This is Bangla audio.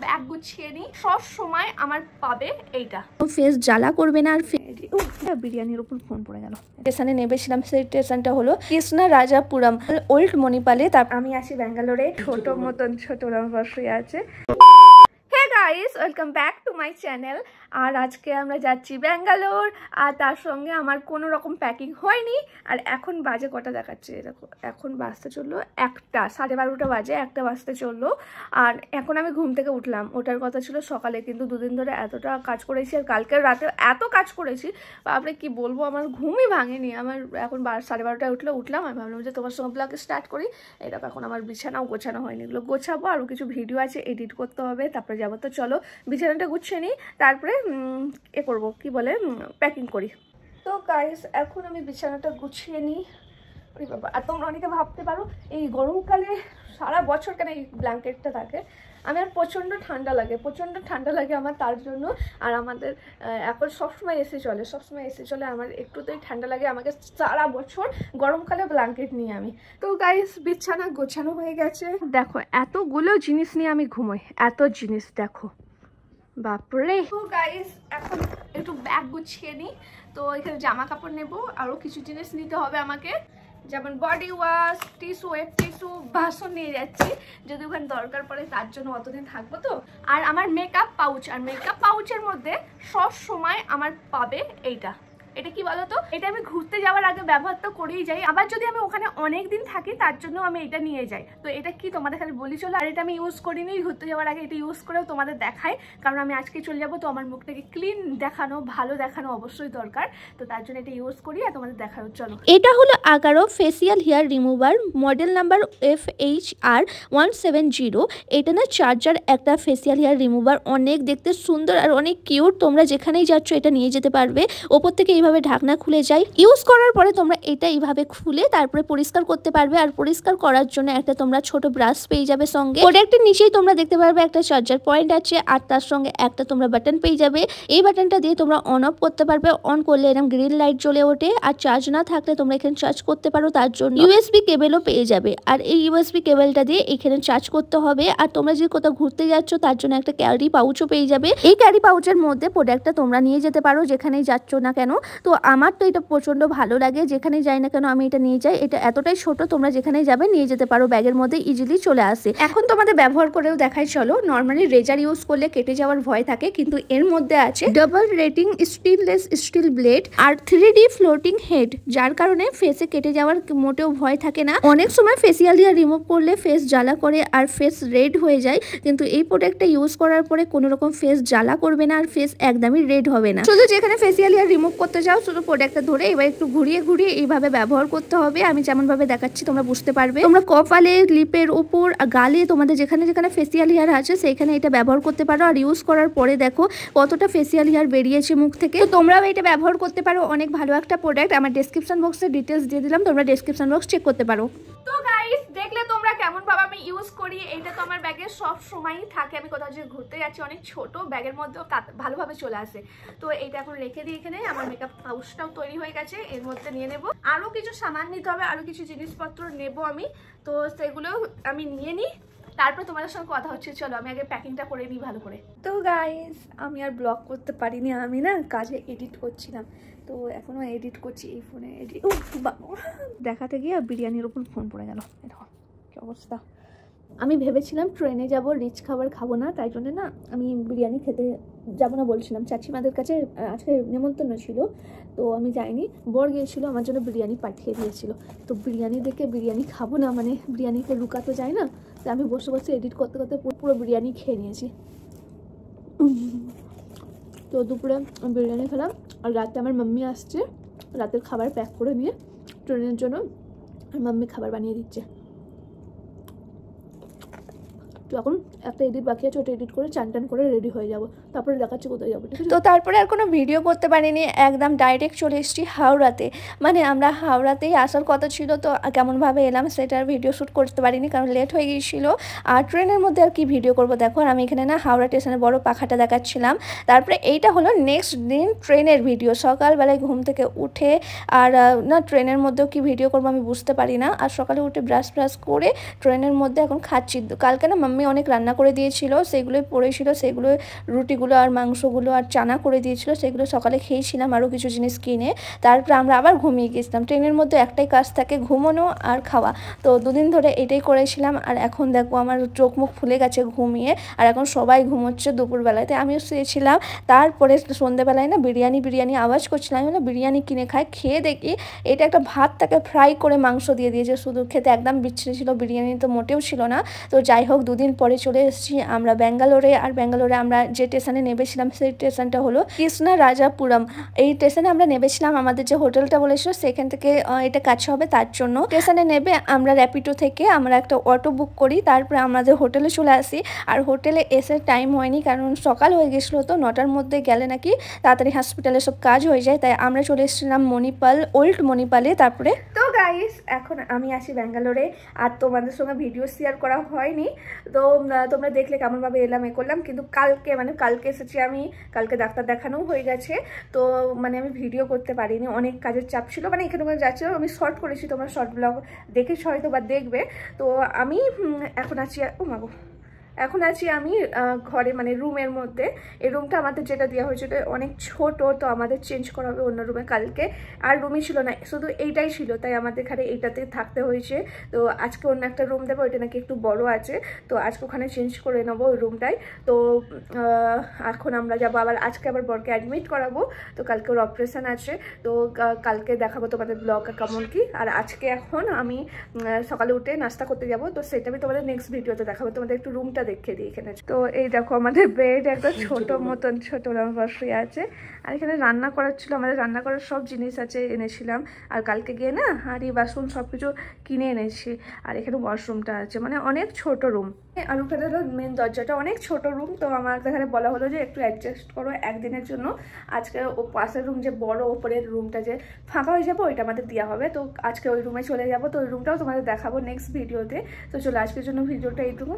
ব্যাগ গুছিয়ে নিই, সব সময় আমার পাবে এইটা। ফেস জ্বালা করবে না। আর বিরিয়ানির উপর ফোন পড়ে গেল। স্টেশনে নেমেছিলাম, সেই স্টেশনটা হলো কৃষ্ণা রাজাপুরম, ওল্ড মণিপালে। তারপর আমি আসি ব্যাঙ্গালোরে, ছোট মতন ছোট বসে আছে। Hey guys, welcome back to my channel. আর আজকে আমরা যাচ্ছি ব্যাঙ্গালোর, আর তার সঙ্গে আমার কোনো রকম প্যাকিং হয়নি। আর এখন বাজে কটা দেখাচ্ছে দেখো, এখন বাজতে চললো 1টা, 12:30 বাজে, 1টা বাজতে চললো। আর এখন আমি ঘুম থেকে উঠলাম, ওটার কথা ছিল সকালে, কিন্তু দুদিন ধরে এতটা কাজ করেছি আর কালকের রাতে এত কাজ করেছি, আপনি কি বলবো, আমার ঘুমই ভাঙেনি। আমার এখন 12:30টায় উঠলাম। আমি ভাবলাম যে তোমার সঙ্গে ব্লগ স্টার্ট করি। এরকম এখন আমার বিছানাও গোছানো হয়নি, এগুলো গোছাবো, আরও কিছু ভিডিও আছে এডিট করতে হবে, তারপরে যাবো। তো চলো বিছানাটা গুছিয়ে নিই, তারপরে করবো কি বলে প্যাকিং করি। তো গাইস এখন আমি বিছানাটা গুছিয়ে নিই। ওই বাবা, আর তোমরা অনেকে ভাবতে পারো এই গরমকালে সারা বছর কেন এই ব্ল্যাঙ্কেটটা থাকে। আমার প্রচণ্ড ঠান্ডা লাগে আমার, তার জন্য। আর আমাদের এখন সবসময় এসি চলে, আমার একটুতেই ঠান্ডা লাগে, আমাকে সারা বছর গরমকালে ব্ল্যাঙ্কেট নিয়ে আমি। তো গাইস বিছানা গোছানো হয়ে গেছে, দেখো এতগুলো জিনিস নিয়ে আমি ঘুমোই, এত জিনিস দেখো, বাপরে। তো গাইস এখন একটু ব্যাগ গুছিয়ে নিই। তো এখানে জামা কাপড় নেবো, আরও কিছু জিনিস নিতে হবে আমাকে, যেমন body wash, tissue, wait tissue, বাসন নিয়ে যাচ্ছি, যদি ওখানে দরকার পড়ে, তার জন্য অতদিন থাকবো তো। আর আমার মেকআপ পাউচ, আর মেকআপ পাউচের মধ্যে সব সময় আমার পাবে এইটা। এটা কি বলতো, এটা আমি ঘুরতে যাওয়ার আগে ব্যবহার তো করেই যাই, আবার যদি আমি ওখানে অনেক দিন থাকি তার জন্য আমি এটা নিয়ে যাই। তো এটা কি তোমাদের খালি বলি চলো। আর এটা আমি ইউজ করিনি, ঘুরতে যাওয়ার আগে এটা ইউজ করেও তোমাদের দেখাই, কারণ আমি আজকে চলে যাবো, তো আমার মুখটাকে ক্লিন দেখানো, ভালো দেখানো অবশ্যই দরকার, তো তার জন্য এটা ইউজ করি আর তোমাদের দেখাও চলো। এটা হলো Agaro facial hair remover, model number FHR170। এটা না চার্জার একটা ফেসিয়াল হেয়ার রিমুভার, অনেক দেখতে সুন্দর আর অনেক কিউট। তোমরা যেখানেই যাচ্ছ এটা নিয়ে যেতে পারবে। ওপর থেকে এইভাবে ঢাকনা খুলে যায়, ইউজ করার পরে তোমরা এটা এইভাবে খুলে তারপরে পরিষ্কার করতে পারবে। আর পরিষ্কার করার জন্য একটা তোমরা ছোট ব্রাশ পেয়ে যাবে সঙ্গে। প্রোডাক্টের নিচেই তোমরা দেখতে পারবে একটা চার্জার পয়েন্ট আছে, আর তার সঙ্গে একটা তোমরা বাটন পেয়ে যাবে। এই বাটনটা দিয়ে তোমরা অন অফ করতে পারবে, অন করলে এরকম গ্রিন লাইট জ্বলে ওঠে। আর চার্জ না থাকলে তোমরা এখানে চার্জ করতে পারো, তার জন্য USB কেবেলও পেয়ে যাবে। আর এই USB কেবেলটা দিয়ে এখানে চার্জ করতে হবে। আর তোমরা যদি কোথাও ঘুরতে যাচ্ছ তার জন্য একটা ক্যারি পাউচও পেয়ে যাবে। এই ক্যারি পাউচের মধ্যে প্রোডাক্টটা তোমরা নিয়ে যেতে পারো যেখানেই যাচ্ছ না কেন। তো আমার তো এটা প্রচন্ড ভালো লাগে, যেখানেই যাই না কেন আমি এটা নিয়ে যাই। এটা এতটাই ছোট, তোমরা যেখানেই যাবে নিয়ে যেতে পারো, ব্যাগের মধ্যে ইজিলি চলে আসে। এখন তোমাদের ব্যবহার করেও দেখাই চলো। নর্মালি রেজার ইউজ করলে কেটে যাওয়ার ভয় থাকে, কিন্তু এর মধ্যে আছে double rating stainless steel blade আর 3D ফ্লোটিং হেড, যার কারণে ফেসে কেটে যাওয়ার মোটেও ভয় থাকে না। অনেক সময় ফেসিয়াল হেয়ার রিমুভ করলে ফেস জ্বালা করে আর ফেস রেড হয়ে যায়, কিন্তু এই প্রোডাক্টটা ইউজ করার পরে কোনো রকম ফেস জ্বালা করবে না আর ফেস একদমই রেড হবে না। শুধু যেখানে ফেসিয়াল হেয়ার রিমুভ করতে যাও, শুধু প্রোডাক্টটা ধরে এবার একটু ঘুরিয়ে ঘুরিয়ে এইভাবে ব্যবহার করতে হবে। আমি যেমন ভাবে দেখাচ্ছি তোমরা বুঝতে পারবে। তোমরা কপালে, লিপের উপর, গালে, তোমাদের যেখানে যেখানে ফেসিয়াল হেয়ার আছে সেইখানে এটা ব্যবহার করতে পারো। আর ইউজ করার পরে দেখো কতটা ফেসিয়াল হেয়ার বেরিয়েছে মুখ থেকে। তো তোমরাও এটা ব্যবহার করতে পারো, অনেক ভালো একটা প্রোডাক্ট। আমার ডেসক্রিপশন বক্সে ডিটেলস দিয়ে দিলাম, তোমরা ডেসক্রিপশন বক্স চেক করতে পারো। তো গাইস দেখলে তোমরা কেমন ভাবে আমি ইউজ করি। এটা তো আমার ব্যাগে সব সময়ই থাকে, আমি কোথাও যে ঘুরতে যাচ্ছি, অনেক ছোট ব্যাগের মধ্যেও ভালোভাবে চলে আসে। তো এইটা এখন রেখে দিই এখানে। আমার মেকআপ পাউচটাও তৈরি হয়ে গেছে, এর মধ্যে নিয়ে নেব। আরও কিছু সামান নিতে হবে, আরও কিছু জিনিসপত্র নেব আমি, তো সেগুলো আমি নিয়ে নিই, তারপর তোমাদের সঙ্গে কথা হচ্ছে। চলো আমি আগে প্যাকিংটা করে নিই ভালো করে। তো গাইস আমি আর ব্লগ করতে পারিনি, আমি না কাজে এডিট করছিলাম, তো এখনও এডিট করছি এই ফোনে। এডিট দেখাতে গিয়ে বিরিয়ানির উপর ফোন পড়ে গেল, দেখো কি অবস্থা। আমি ভেবেছিলাম ট্রেনে যাব, রিচ খাবার খাবো না, তাই জন্য না আমি বিরিয়ানি খেতে যাবো না বলছিলাম। চাচিমাদের কাছে আজকে নেমন্তন্ন ছিল, তো আমি যাইনি। বর গিয়েছিল, আমার জন্য বিরিয়ানি পাঠিয়ে দিয়েছিল। তো বিরিয়ানি দেখে বিরিয়ানি খাবো না, মানে বিরিয়ানিকে লুকাতে যায় না, তো আমি বসে বসে এডিট করতে করতে পুরো বিরিয়ানি খেয়ে নিয়েছি। তো দুপুরে বিরিয়ানি খেলাম, আর রাতে আমার মাম্মি আসছে রাতের খাবার প্যাক করে নিয়ে ট্রেনের জন্য, আর মাম্মি খাবার বানিয়ে দিচ্ছে। তো এখন একটা এডিট বাকি আছে, ওটা এডিট করে চান টান করে রেডি হয়ে যাবো, তারপরে দেখাচ্ছি কোথায় যাবো। তো তারপরে আর কোনো ভিডিও করতে পারিনি, একদম ডাইরেক্ট চলে এসেছি হাওড়াতে। মানে আমরা হাওড়াতেই আসার কথা ছিল, তো কেমনভাবে এলাম সেটার ভিডিও শ্যুট করতে পারিনি, কারণ লেট হয়ে গিয়েছিলো। আর ট্রেনের মধ্যে আর কি ভিডিও করবো দেখো। আর আমি এখানে না হাওড়া স্টেশনে বড় পাখাটা দেখাচ্ছিলাম। তারপরে এইটা হলো নেক্সট দিন ট্রেনের ভিডিও, সকালবেলায় ঘুম থেকে উঠে। আর না ট্রেনের মধ্যেও কি ভিডিও করবো আমি বুঝতে পারি না। আর সকালে উঠে ব্রাশ করে ট্রেনের মধ্যে এখন খাচ্ছি। কালকে না মাম্মি মামি অনেক রান্না করে দিয়েছিল, সেগুলোই পড়েছিল, সেগুলো রুটিগুলো আর মাংসগুলো আর চানা করে দিয়েছিল, সেগুলো সকালে খেয়েছিলাম আরও কিছু জিনিস কিনে। তারপরে আমরা আবার ঘুমিয়ে গেছিলাম। ট্রেনের মধ্যে একটাই কাজ থাকে, ঘুমানো আর খাওয়া। তো দুদিন ধরে এটাই করেছিলাম। আর এখন দেখো আমার চোখ মুখ ফুলে গেছে ঘুমিয়ে, আর এখন সবাই ঘুমোচ্ছে দুপুরবেলাতে, আমিও শুয়েছিলাম। তারপরে সন্ধ্যেবেলায় না বিরিয়ানি আওয়াজ করছিলাম, আমি না বিরিয়ানি কিনে খেয়ে দেখি এটা একটা ভাতটাকে ফ্রাই করে মাংস দিয়ে দিয়েছে শুধু, খেতে একদম বিচ্ছিরি ছিল, বিরিয়ানি তো মোটেও ছিল না। তো যাই হোক, দুদিন পরে চলে এসেছি আমরা ব্যাঙ্গালোরে। আর ব্যাঙ্গালোরে আমরা যে স্টেশনে নেমেছিলাম সেই স্টেশনটা হলো কৃষ্ণরাজাপুরম। এই স্টেশনে আমরা নেমেছিলাম, আমাদের যে হোটেলটা বলেছিল সেখান থেকে এটা কাছে হবে তার জন্য। স্টেশনে নেবে আমরা র্যাপিডো থেকে আমরা একটা অটো বুক করি, তারপরে আমাদের হোটেলে চলে আসি। আর হোটেলে এসে টাইম হয়নি, কারণ সকাল হয়ে গেছিলো, তো 9টার মধ্যে গেলে নাকি তাড়াতাড়ি হসপিটালে সব কাজ হয়ে যায়, তাই আমরা চলে এসেছিলাম মণিপাল, ওল্ড মণিপালে। তারপরে তো গাইস এখন আমি আসি ব্যাঙ্গালোরে, আর তোমাদের সঙ্গে ভিডিও শেয়ার করা হয়নি, তো তোমরা দেখলে কেমনভাবে এলাম এ করলাম। কিন্তু কালকে এসেছি আমি, কালকে ডাক্তার দেখানোও হয়ে গেছে, তো আমি ভিডিও করতে পারিনি, অনেক কাজের চাপ ছিল। এখানে ওখানে যাচ্ছিল, আমি শর্ট করেছি, তোমরা শর্ট ব্লগ দেখেছো হয়তো বা দেখবে। তো আমি এখন আছি আমি ঘরে, রুমের মধ্যে। এই রুমটা আমাদের যেটা দেওয়া হয়েছিল অনেক ছোট, তো আমাদের চেঞ্জ করা হবে অন্য রুমে কালকে। আর রুমই ছিল না, শুধু এইটাই ছিল, তাই আমাদের এখানে এইটাতে থাকতে হয়েছে। তো আজকে অন্য একটা রুম দেবো, ওইটা নাকি একটু বড় আছে, তো আজকে ওখানে চেঞ্জ করে নেবো ওই রুমটাই। তো এখন আমরা যাবো আজকে আবার বরকে অ্যাডমিট করাবো, তো কালকে ওর অপারেশন আছে, তো কালকে দেখাবো তোমাদের ব্লগটা কেমন কি। আর আজকে এখন আমি সকালে উঠে নাস্তা করতে যাবো, তো সেটা আমি তোমাদের নেক্সট ভিডিওতে দেখাবো। তোমাদের একটু রুমটা দেখে দিই এখানে। তো এই দেখো আমাদের বেড একটা ছোট শুয়ে আছে, আর এখানে রান্না করার ছিল, আমাদের রান্না করার সব জিনিস আছে, এনেছিলাম। আর কালকে গিয়ে না হাঁড়ি বাসন সব কিছু কিনে এনেছি। আর এখানে ওয়াশরুমটা আছে, অনেক ছোট রুম। আর ওখানে মেন দরজাটা অনেক ছোট রুম, তো আমার এখানে বলা হলো যে একটু অ্যাডজাস্ট করো একদিনের জন্য। আজকে ও পাশের রুম যে বড় ওপরের রুমটা যে ফাঁকা হয়ে যাবে, ওইটা আমাদের দেওয়া হবে, তো আজকে ওই রুমে চলে যাবো। তো ওই রুমটাও তোমাদের দেখাবো নেক্সট ভিডিওতে। তো চলো আজকের জন্য ভিডিওটা এইটুকু।